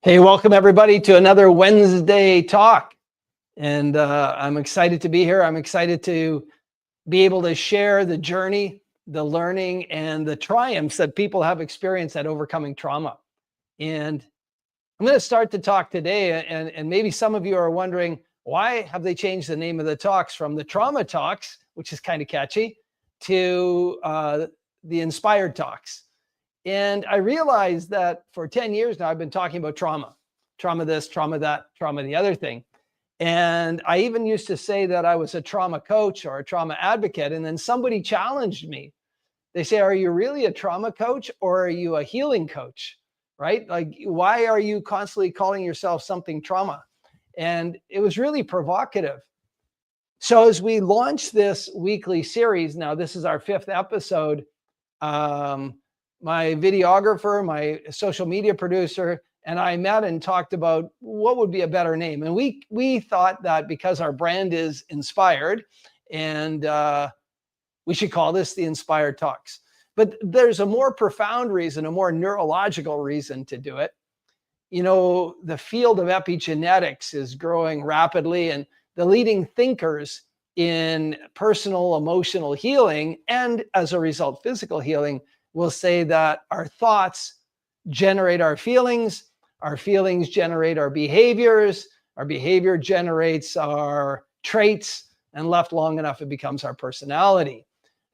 Hey, welcome everybody to another Wednesday talk. And I'm excited to be here. I'm excited to be able to share the journey, the learning, and the triumphs that people have experienced at overcoming trauma. And I'm going to start the talk today. And maybe some of you are wondering, why have they changed the name of the talks from the Trauma Talks, which is kind of catchy, to the Inspyrd Talks? And I realized that for 10 years now, I've been talking about trauma this, trauma that, trauma the other thing. And I even used to say that I was a trauma coach or a trauma advocate. And then somebody challenged me. They say, are you really a trauma coach or are you a healing coach? Right? Like, why are you constantly calling yourself something trauma? And it was really provocative. So as we launch this weekly series, now this is our 5th episode, my videographer, my social media producer, and I met and talked about what would be a better name. And we thought that because our brand is Inspyrd, and we should call this the Inspyrd Talks. But there's a more profound reason, a more neurological reason to do it. You know, the field of epigenetics is growing rapidly, and the leading thinkers in personal emotional healing, and as a result, physical healing, will say that our thoughts generate our feelings generate our behavior generates our traits, and left long enough, it becomes our personality.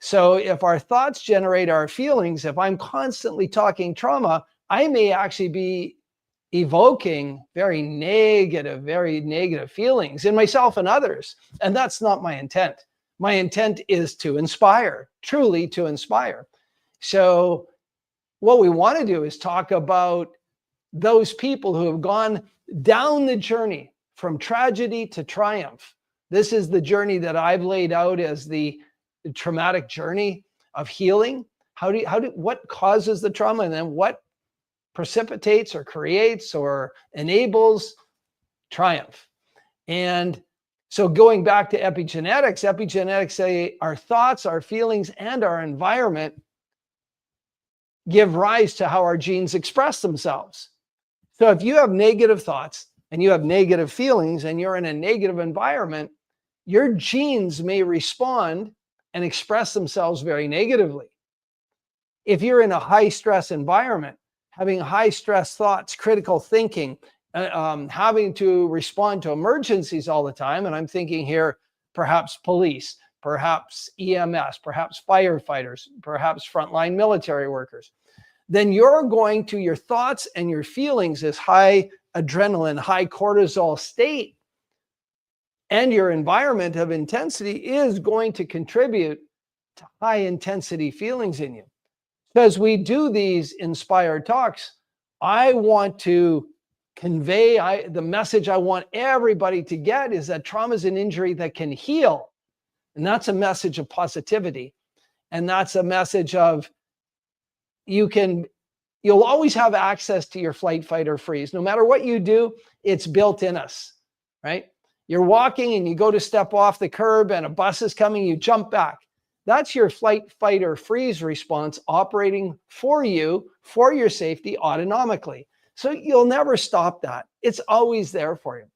So if our thoughts generate our feelings, if I'm constantly talking trauma, I may actually be evoking very negative feelings in myself and others. And that's not my intent. My intent is to inspire, truly to inspire. So what we want to do is talk about those people who have gone down the journey from tragedy to triumph. This is the journey that I've laid out as the traumatic journey of healing. What causes the trauma, and then what precipitates or creates or enables triumph. And so going back to epigenetics say our thoughts, our feelings, and our environment give rise to how our genes express themselves. So if you have negative thoughts and you have negative feelings and you're in a negative environment, your genes may respond and express themselves very negatively. If you're in a high stress environment, having high stress thoughts, critical thinking, having to respond to emergencies all the time, and I'm thinking here perhaps police, perhaps EMS, perhaps firefighters, perhaps frontline military workers, then your thoughts and your feelings is high adrenaline, high cortisol state, and your environment of intensity is going to contribute to high intensity feelings in you. So as we do these Inspyrd Talks, I want to convey the message I want everybody to get is that trauma is an injury that can heal. And that's a message of positivity. And that's a message of you'll always have access to your flight, fight, or freeze. No matter what you do, it's built in us, right? You're walking and you go to step off the curb and a bus is coming, you jump back. That's your flight, fight, or freeze response operating for you, for your safety autonomically. So you'll never stop that. It's always there for you.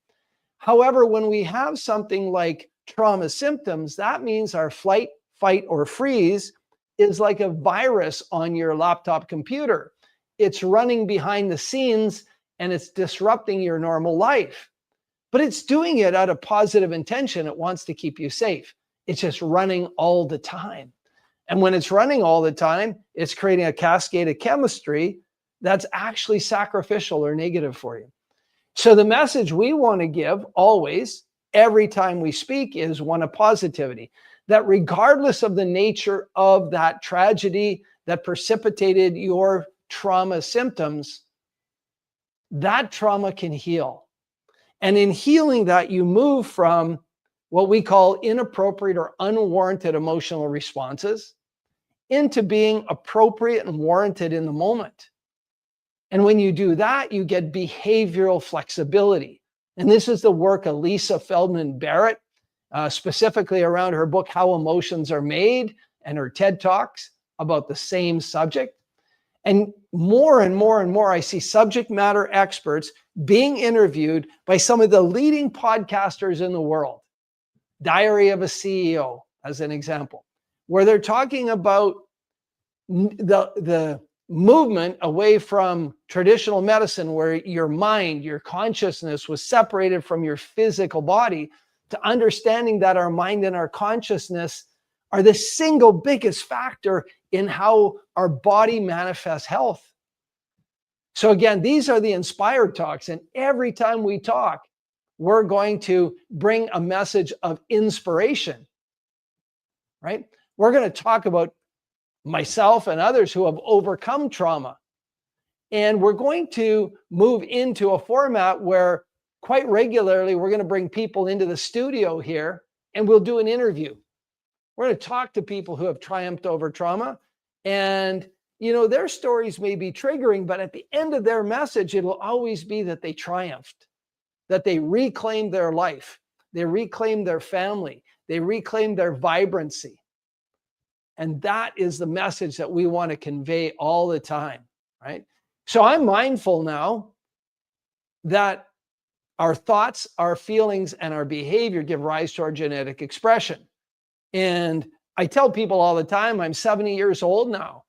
However, when we have something like trauma symptoms, that means our flight, fight, or freeze is like a virus on your laptop computer. It's running behind the scenes and it's disrupting your normal life. But it's doing it out of positive intention. It wants to keep you safe. It's just running all the time. And when it's running all the time, it's creating a cascade of chemistry that's actually sacrificial or negative for you. So the message we want to give always, every time we speak, is one of positivity. That regardless of the nature of that tragedy that precipitated your trauma symptoms, that trauma can heal. And in healing that, you move from what we call inappropriate or unwarranted emotional responses into being appropriate and warranted in the moment. And when you do that, you get behavioral flexibility. And this is the work of Lisa Feldman Barrett, specifically around her book, How Emotions Are Made, and her TED Talks about the same subject. And more and more and more, I see subject matter experts being interviewed by some of the leading podcasters in the world. Diary of a CEO, as an example, where they're talking about the movement away from traditional medicine, where your mind, your consciousness was separated from your physical body, to understanding that our mind and our consciousness are the single biggest factor in how our body manifests health. So again, these are the Inspyrd Talks. And every time we talk, we're going to bring a message of inspiration, right? We're going to talk about myself and others who have overcome trauma. And we're going to move into a format where quite regularly, we're going to bring people into the studio here and we'll do an interview. We're going to talk to people who have triumphed over trauma, and their stories may be triggering, but at the end of their message, it'll always be that they triumphed, that they reclaimed their life, they reclaimed their family, they reclaimed their vibrancy. And that is the message that we want to convey all the time, right? So I'm mindful now that our thoughts, our feelings, and our behavior give rise to our genetic expression. And I tell people all the time, I'm 70 years old now.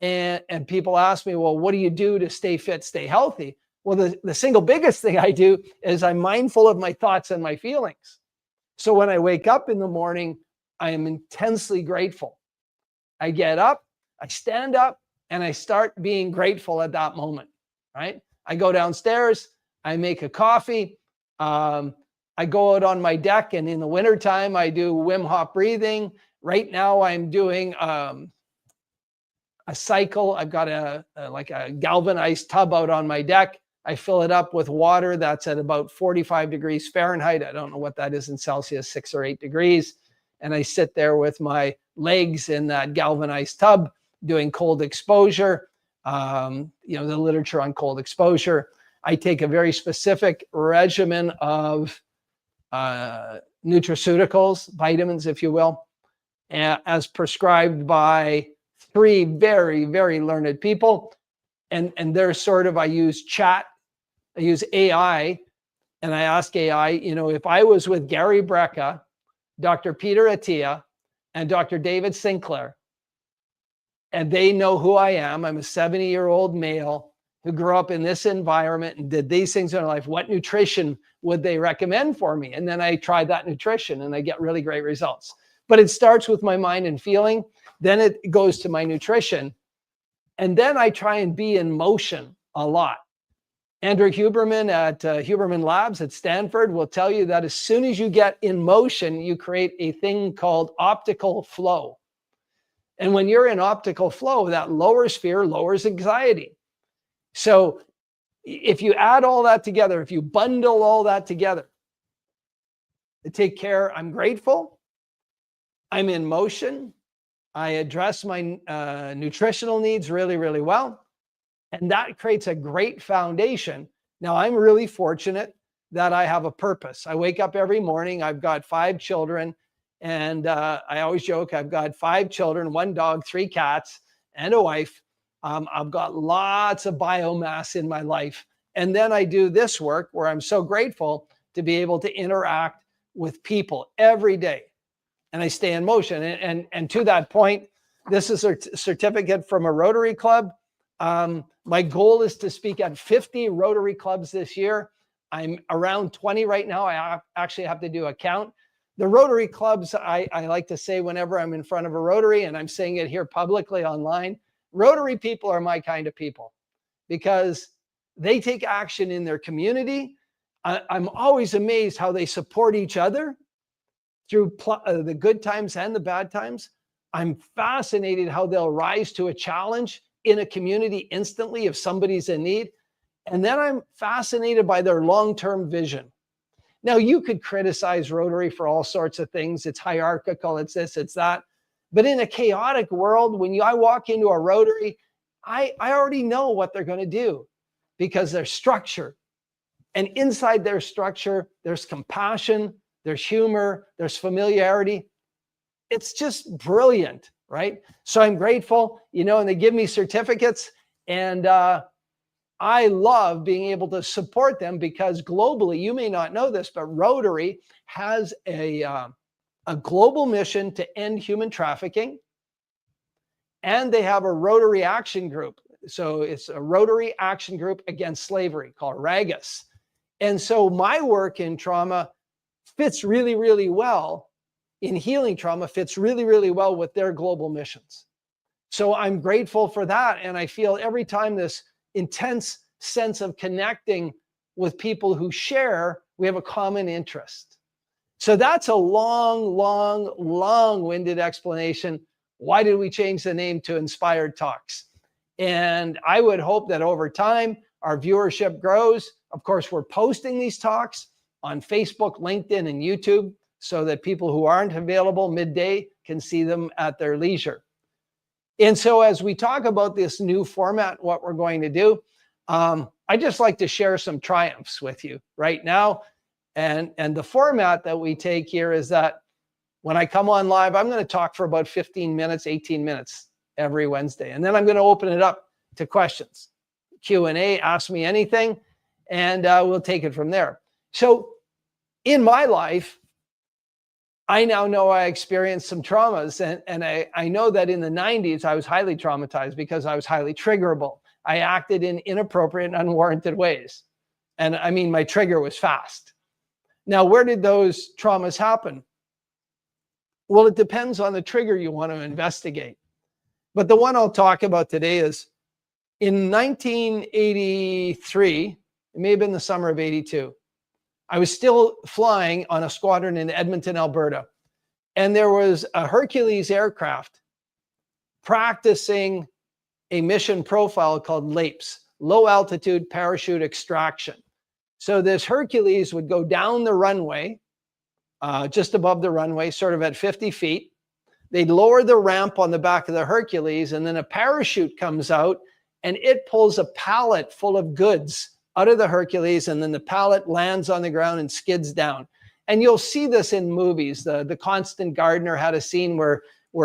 And people ask me, well, what do you do to stay fit, stay healthy? Well, the single biggest thing I do is I'm mindful of my thoughts and my feelings. So when I wake up in the morning, I am intensely grateful. I get up, I stand up, and I start being grateful at that moment, right? I go downstairs, I make a coffee, I go out on my deck, and in the wintertime, I do Wim Hof breathing. Right now, I'm doing a cycle. I've got a galvanized tub out on my deck. I fill it up with water that's at about 45 degrees Fahrenheit. I don't know what that is in Celsius, 6 or 8 degrees. And I sit there with my legs in that galvanized tub doing cold exposure, the literature on cold exposure. I take a very specific regimen of nutraceuticals, vitamins, if you will, as prescribed by 3 very, very learned people. And they're I use chat, I use AI, and I ask AI, if I was with Gary Brecka, Dr. Peter Attia, and Dr. David Sinclair, and they know who I am, I'm a 70-year-old male who grew up in this environment and did these things in their life, what nutrition would they recommend for me? And then I try that nutrition and I get really great results. But it starts with my mind and feeling, then it goes to my nutrition, and then I try and be in motion a lot. Andrew Huberman at Huberman Labs at Stanford will tell you that as soon as you get in motion, you create a thing called optical flow. And when you're in optical flow, that lowers fear, lowers anxiety. So if you add all that together, if you bundle all that together, take care, I'm grateful, I'm in motion, I address my nutritional needs really, really well, and that creates a great foundation. Now, I'm really fortunate that I have a purpose. I wake up every morning, I've got 5 children, and I always joke, I've got 5 children, 1 dog, 3 cats, and a wife. I've got lots of biomass in my life. And then I do this work where I'm so grateful to be able to interact with people every day. And I stay in motion. And to that point, this is a certificate from a Rotary Club. My goal is to speak at 50 Rotary Clubs this year. I'm around 20 right now. I actually have to do a count. The Rotary Clubs, I like to say whenever I'm in front of a Rotary, and I'm saying it here publicly online, Rotary people are my kind of people because they take action in their community. I'm always amazed how they support each other through the good times and the bad times. I'm fascinated how they'll rise to a challenge in a community instantly if somebody's in need. And then I'm fascinated by their long-term vision. Now, you could criticize Rotary for all sorts of things. It's hierarchical, it's this, it's that. But in a chaotic world, when I walk into a Rotary, I already know what they're going to do because they're structured. And inside their structure, there's compassion, there's humor, there's familiarity. It's just brilliant, right? So I'm grateful, and they give me certificates. And I love being able to support them because globally, you may not know this, but Rotary has a global mission to end human trafficking. And they have a Rotary Action Group. So it's a Rotary Action Group Against Slavery called RAGAS. And so my work in trauma fits really, really well, in healing trauma, fits really, really well with their global missions. So I'm grateful for that. And I feel every time this intense sense of connecting with people who share, we have a common interest. So that's a long-winded explanation. Why did we change the name to Inspyrd Talks? And I would hope that over time, our viewership grows. Of course, we're posting these talks on Facebook, LinkedIn, and YouTube so that people who aren't available midday can see them at their leisure. And so as we talk about this new format, what we're going to do, I just like to share some triumphs with you right now. And the format that we take here is that when I come on live, I'm going to talk for about 15 minutes, 18 minutes every Wednesday. And then I'm going to open it up to questions, Q&A, ask me anything, and we'll take it from there. So in my life, I now know I experienced some traumas, and I know that in the 90s, I was highly traumatized because I was highly triggerable. I acted in inappropriate and unwarranted ways. And I mean, my trigger was fast. Now, where did those traumas happen? Well, it depends on the trigger you want to investigate. But the one I'll talk about today is in 1983, it may have been the summer of 82. I was still flying on a squadron in Edmonton, Alberta. And there was a Hercules aircraft practicing a mission profile called LAPES, low altitude parachute extraction. So this Hercules would go down the runway, just above the runway, sort of at 50 feet. They'd lower the ramp on the back of the Hercules, and then a parachute comes out and it pulls a pallet full of goods out of the Hercules, and then the pallet lands on the ground and skids down. And you'll see this in movies. The Constant Gardener had a scene where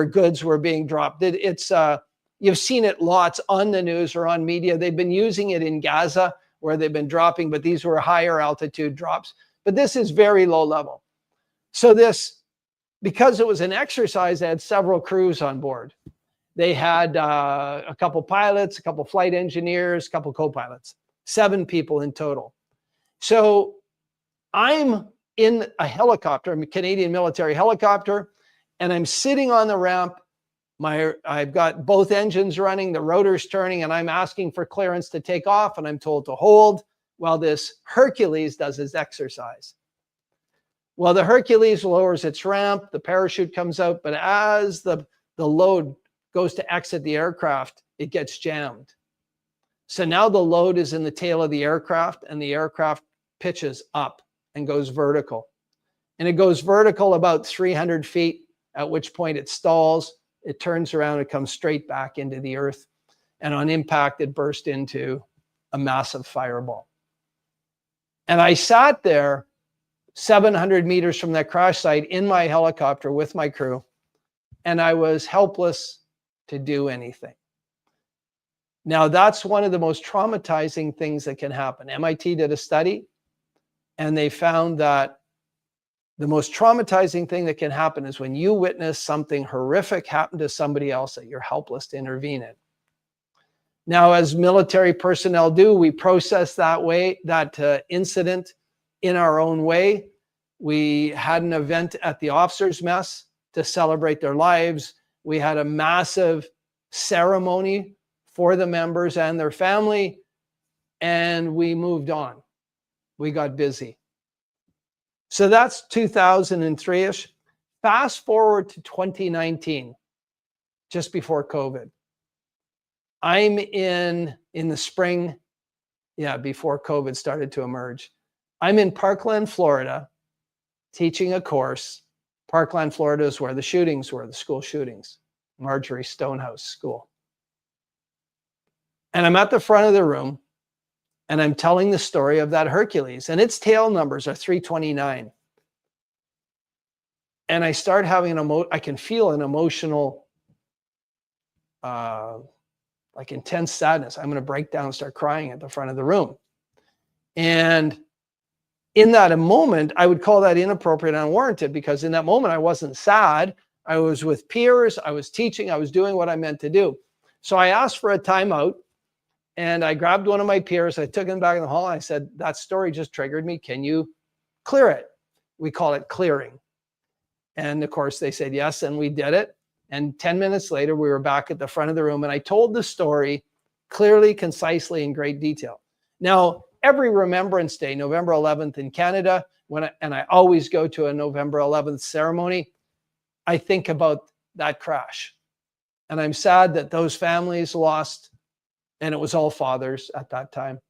goods were being dropped. You've seen it lots on the news or on media. They've been using it in Gaza where they've been dropping, but these were higher altitude drops. But this is very low level. So this, because it was an exercise, they had several crews on board. They had a couple pilots, a couple flight engineers, a couple co-pilots. 7 people in total. So I'm in a helicopter, a Canadian military helicopter, and I'm sitting on the ramp. I've got both engines running, the rotor's turning, and I'm asking for clearance to take off, and I'm told to hold while this Hercules does his exercise. Well, the Hercules lowers its ramp, the parachute comes out, but as the load goes to exit the aircraft, it gets jammed. So now the load is in the tail of the aircraft, and the aircraft pitches up and goes vertical. And it goes vertical about 300 feet, at which point it stalls, it turns around, it comes straight back into the earth. And on impact, it burst into a massive fireball. And I sat there 700 meters from that crash site in my helicopter with my crew, and I was helpless to do anything. Now, that's one of the most traumatizing things that can happen. MIT did a study, and they found that the most traumatizing thing that can happen is when you witness something horrific happen to somebody else that you're helpless to intervene in. Now, as military personnel do, we process that incident in our own way. We had an event at the officers' mess to celebrate their lives. We had a massive ceremony for the members and their family, and we moved on. We got busy. So that's 2003-ish. Fast forward to 2019, just before COVID. I'm in the spring, before COVID started to emerge. I'm in Parkland, Florida, teaching a course. Parkland, Florida is where the shootings were, the school shootings, Marjorie Stonehouse School. And I'm at the front of the room, and I'm telling the story of that Hercules, and its tail numbers are 329. And I start having I can feel an emotional like intense sadness. I'm going to break down and start crying at the front of the room. And in that moment, I would call that inappropriate and unwarranted, because in that moment, I wasn't sad. I was with peers. I was teaching. I was doing what I meant to do. So I asked for a timeout, and I grabbed one of my peers. I took him back in the hall. And I said, that story just triggered me. Can you clear it? We call it clearing. And of course, they said yes, and we did it. And 10 minutes later, we were back at the front of the room, and I told the story clearly, concisely, in great detail. Now, every Remembrance Day, November 11th in Canada, and I always go to a November 11th ceremony, I think about that crash. And I'm sad that those families lost, and it was all fathers at that time.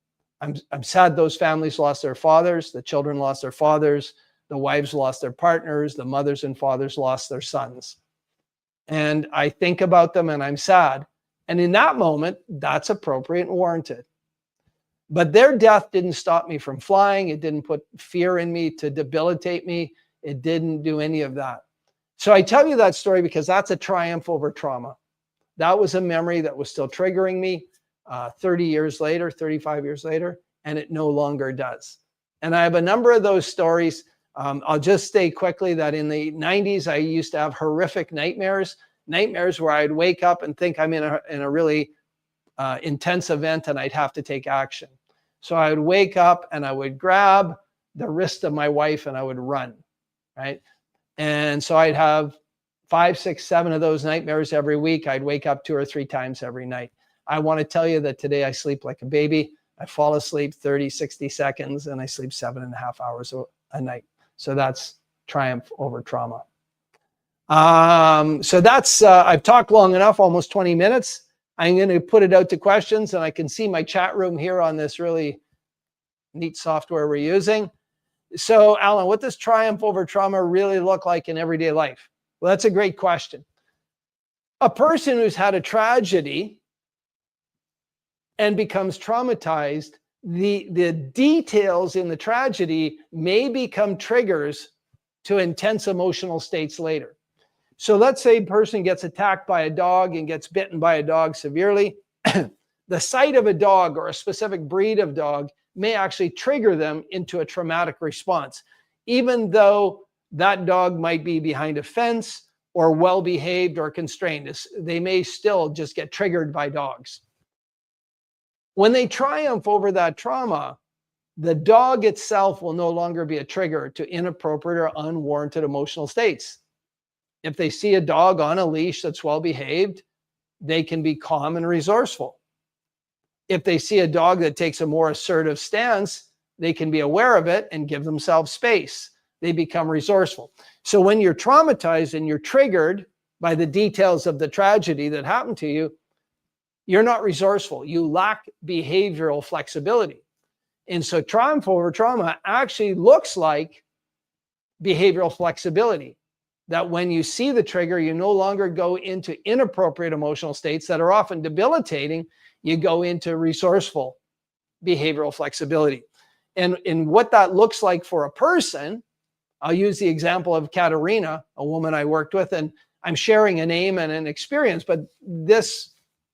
I'm sad those families lost their fathers, the children lost their fathers, the wives lost their partners, the mothers and fathers lost their sons. And I think about them, and I'm sad. And in that moment, that's appropriate and warranted. But their death didn't stop me from flying. It didn't put fear in me to debilitate me. It didn't do any of that. So I tell you that story because that's a triumph over trauma. That was a memory that was still triggering me 30 years later, 35 years later, and it no longer does. And I have a number of those stories. I'll just say quickly that in the 90s, I used to have horrific nightmares where I'd wake up and think I'm in a really intense event, and I'd have to take action. So I would wake up and I would grab the wrist of my wife and I would run, right? And so I'd have 5, 6, 7 of those nightmares every week. I'd wake up 2 or 3 times every night. I want to tell you that today I sleep like a baby. I fall asleep 30, 60 seconds, and I sleep 7.5 hours a night. So that's triumph over trauma. So that's, I've talked long enough, almost 20 minutes. I'm going to put it out to questions, and I can see my chat room here on this really neat software we're using. So, Alan, what does triumph over trauma really look like in everyday life? Well, that's a great question. A person who's had a tragedy and becomes traumatized, the details in the tragedy may become triggers to intense emotional states later. So let's say a person gets attacked by a dog and gets bitten by a dog severely. The sight of a dog or a specific breed of dog may actually trigger them into a traumatic response, even though that dog might be behind a fence or well-behaved or constrained. They may still just get triggered by dogs. When they triumph over that trauma, the dog itself will no longer be a trigger to inappropriate or unwarranted emotional states. If they see a dog on a leash that's well-behaved, they can be calm and resourceful. If they see a dog that takes a more assertive stance, they can be aware of it and give themselves space. They become resourceful. So when you're traumatized and you're triggered by the details of the tragedy that happened to you, you're not resourceful. You lack behavioral flexibility. And so triumph over trauma actually looks like behavioral flexibility. That when you see the trigger, you no longer go into inappropriate emotional states that are often debilitating. You go into resourceful behavioral flexibility. And what that looks like for a person, I'll use the example of Katerina, a woman I worked with, and I'm sharing a name and an experience, but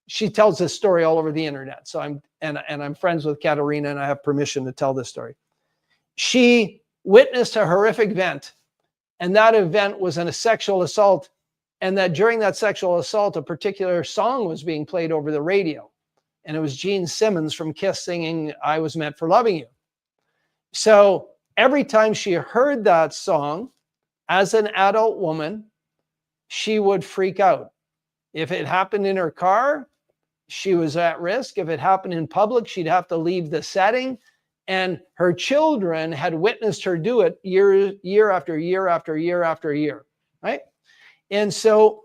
she tells this story all over the internet. So I'm friends with Katerina, and I have permission to tell this story. She witnessed a horrific event. And that event was a sexual assault, and that during that sexual assault, a particular song was being played over the radio. And it was Gene Simmons from Kiss singing, "I Was Meant for Loving You." So every time she heard that song, as an adult woman, she would freak out. If it happened in her car, she was at risk. If it happened in public, she'd have to leave the setting. And her children had witnessed her do it year after year after year after year, right? And so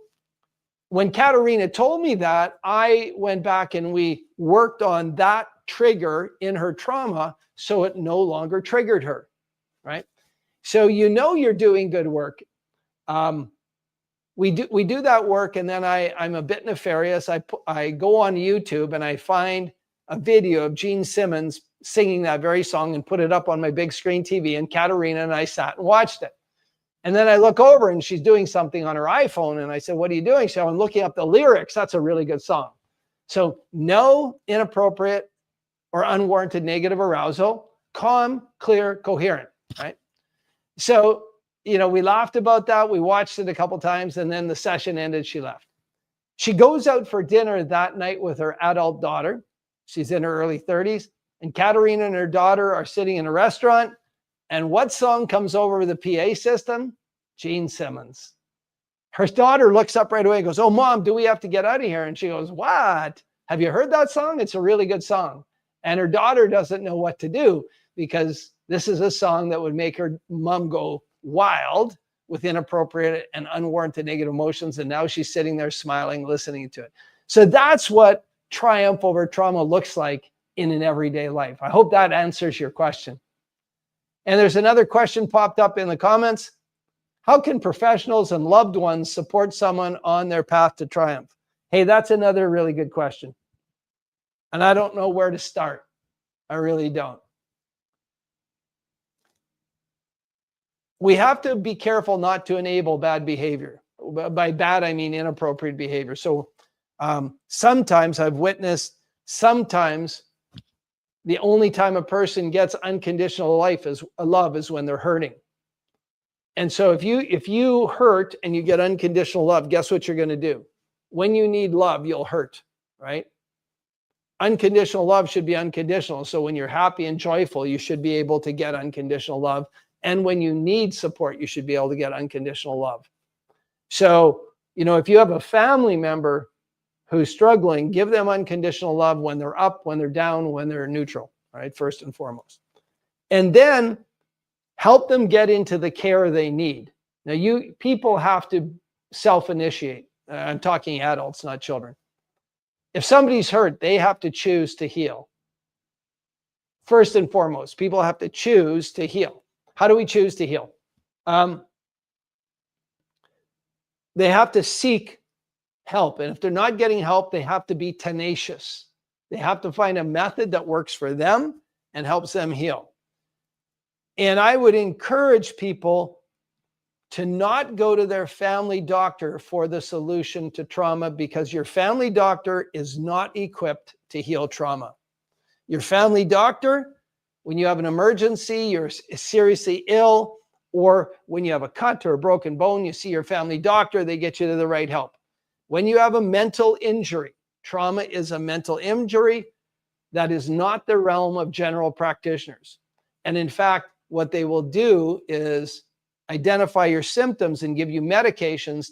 when Katerina told me that, I went back and we worked on that trigger in her trauma so it no longer triggered her, right? So you're doing good work. We do that work, and then I'm a bit nefarious. I go on YouTube and I find a video of Gene Simmons singing that very song and put it up on my big screen TV, and Katerina and I sat and watched it. And then I look over and she's doing something on her iPhone, and I said, "What are you doing?" She said, "I'm looking up the lyrics. That's a really good song." So no inappropriate or unwarranted negative arousal, calm, clear, coherent, right? So, we laughed about that. We watched it a couple times, and then the session ended. She left. She goes out for dinner that night with her adult daughter. She's in her early 30s. And Katerina and her daughter are sitting in a restaurant. And what song comes over the PA system? Gene Simmons. Her daughter looks up right away and goes, "Oh, Mom, do we have to get out of here?" And she goes, "What? Have you heard that song? It's a really good song." And her daughter doesn't know what to do because this is a song that would make her mom go wild with inappropriate and unwarranted negative emotions. And now she's sitting there smiling, listening to it. So that's what triumph over trauma looks like in an everyday life. I hope that answers your question. And there's another question popped up in the comments. How can professionals and loved ones support someone on their path to triumph? Hey, that's another really good question. And I don't know where to start. I really don't. We have to be careful not to enable bad behavior. By bad, I mean inappropriate behavior. So sometimes I've witnessed, sometimes the only time a person gets unconditional love is when they're hurting. And so if you hurt and you get unconditional love, guess what you're going to do? When you need love, you'll hurt, right? Unconditional love should be unconditional. So when you're happy and joyful, you should be able to get unconditional love. And when you need support, you should be able to get unconditional love. So, if you have a family member who's struggling, give them unconditional love when they're up, when they're down, when they're neutral, right? First and foremost. And then help them get into the care they need. Now, people have to self-initiate. I'm talking adults, not children. If somebody's hurt, they have to choose to heal. First and foremost, people have to choose to heal. How do we choose to heal? They have to seek help. And if they're not getting help, they have to be tenacious. They have to find a method that works for them and helps them heal. And I would encourage people to not go to their family doctor for the solution to trauma, because your family doctor is not equipped to heal trauma. Your family doctor, when you have an emergency, you're seriously ill, or when you have a cut or a broken bone, you see your family doctor, they get you to the right help. When you have a mental injury, trauma is a mental injury that is not the realm of general practitioners. And in fact, what they will do is identify your symptoms and give you medications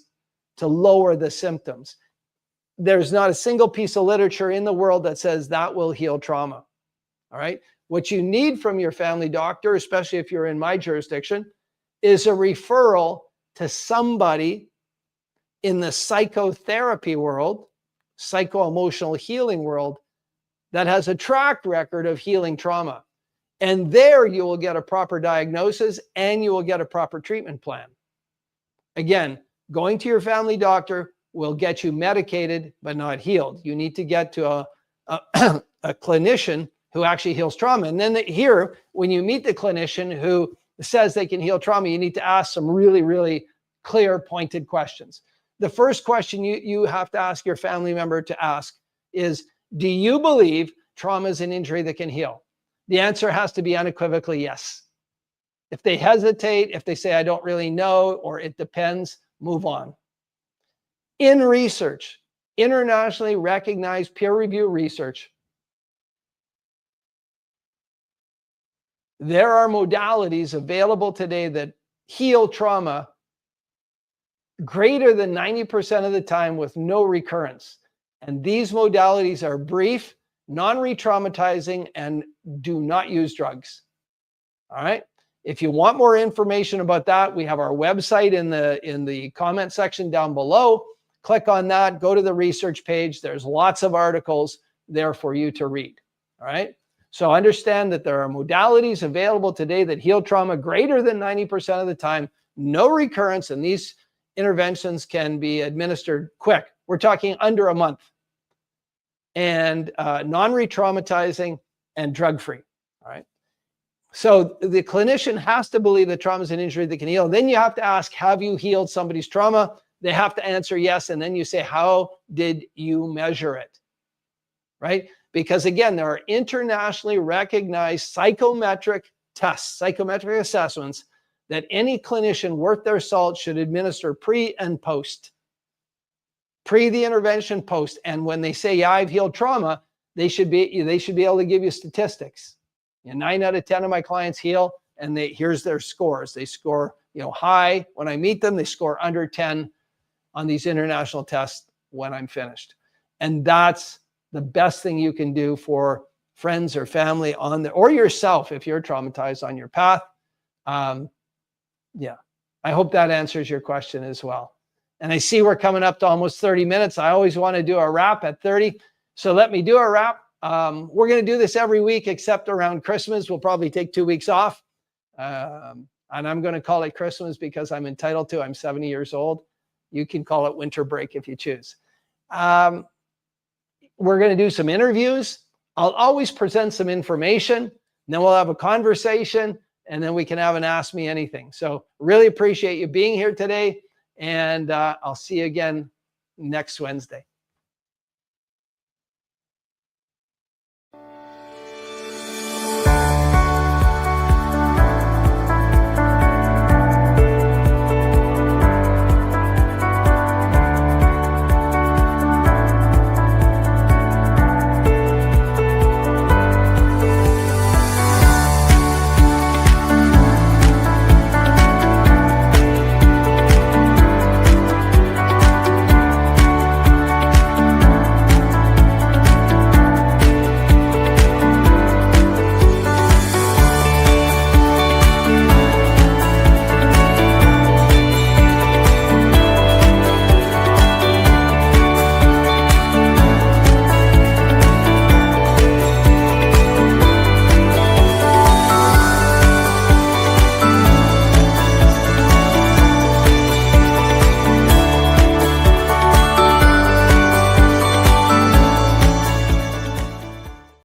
to lower the symptoms. There's not a single piece of literature in the world that says that will heal trauma. All right. What you need from your family doctor, especially if you're in my jurisdiction, is a referral to somebody in the psychotherapy world, psycho-emotional healing world, that has a track record of healing trauma. And there you will get a proper diagnosis and you will get a proper treatment plan. Again, going to your family doctor will get you medicated, but not healed. You need to get to a clinician who actually heals trauma. And then here, when you meet the clinician who says they can heal trauma, you need to ask some really, really clear, pointed questions. The first question you have to ask your family member to ask is, do you believe trauma is an injury that can heal? The answer has to be unequivocally yes. If they hesitate, if they say, I don't really know, or it depends, move on. In research, internationally recognized peer-reviewed research, there are modalities available today that heal trauma greater than 90% of the time with no recurrence. And these modalities are brief, non-re-traumatizing, and do not use drugs. All right. If you want more information about that, we have our website in the comment section down below. Click on that, go to the research page. There's lots of articles there for you to read. All right. So understand that there are modalities available today that heal trauma greater than 90% of the time, no recurrence, and these interventions can be administered quick. We're talking under a month. And non-re-traumatizing and drug-free. All right. So the clinician has to believe that trauma is an injury that can heal. Then you have to ask, have you healed somebody's trauma? They have to answer yes. And then you say, how did you measure it? right? Because again, there are internationally recognized psychometric tests, psychometric assessments that any clinician worth their salt should administer pre and post. Pre the intervention, post. And when they say, yeah, I've healed trauma, they should be able to give you statistics. 9 out of 10 of my clients heal, and here's their scores. They score, high when I meet them. They score under 10 on these international tests when I'm finished. And that's the best thing you can do for friends or family or yourself if you're traumatized on your path. Yeah, I hope that answers your question as well. And I see we're coming up to almost 30 minutes. I always want to do a wrap at 30. So let me do a wrap. We're going to do this every week except around Christmas. We'll probably take 2 weeks off. And I'm going to call it Christmas because I'm entitled to. I'm 70 years old. You can call it winter break if you choose. We're going to do some interviews. I'll always present some information. And then we'll have a conversation. And then we can have an Ask Me Anything. So really appreciate you being here today. And I'll see you again next Wednesday.